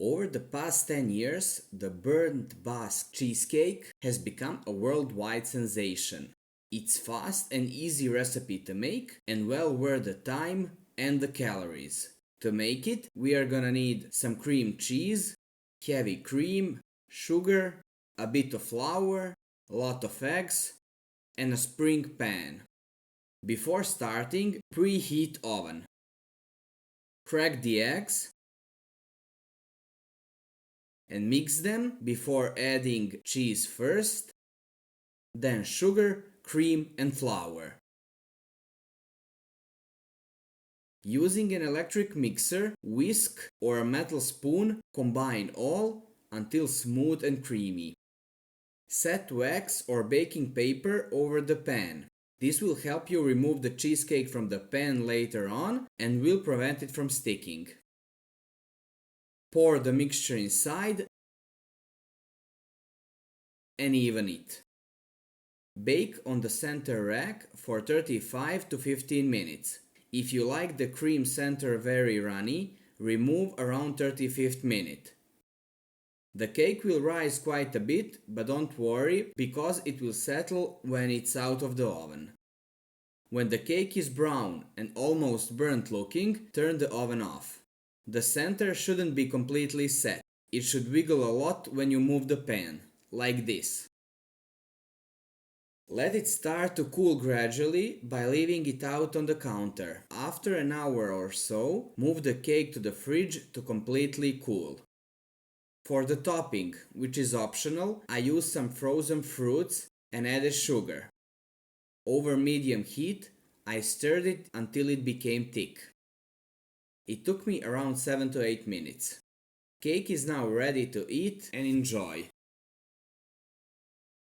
Over the past 10 years, the burnt Basque cheesecake has become a worldwide sensation. It's fast and easy recipe to make and well worth the time and the calories. To make it, we are gonna need some cream cheese, heavy cream, sugar, a bit of flour, a lot of eggs, and a spring pan. Before starting, preheat oven. Crack the eggs and mix them before adding cheese first, then sugar, cream and flour. Using an electric mixer, whisk or a metal spoon, combine all until smooth and creamy. Set wax or baking paper over the pan. This will help you remove the cheesecake from the pan later on and will prevent it from sticking. Pour the mixture inside and even it. Bake on the center rack for 35 to 15 minutes. If you like the cream center very runny, remove around 35th minute. The cake will rise quite a bit, but don't worry because it will settle when it's out of the oven. When the cake is brown and almost burnt looking, turn the oven off. The center shouldn't be completely set. It should wiggle a lot when you move the pan, like this. Let it start to cool gradually by leaving it out on the counter. After an hour or so, move the cake to the fridge to completely cool. For the topping, which is optional, I used some frozen fruits and added sugar. Over medium heat, I stirred it until it became thick. It took me around 7 to 8 minutes. Cake is now ready to eat and enjoy.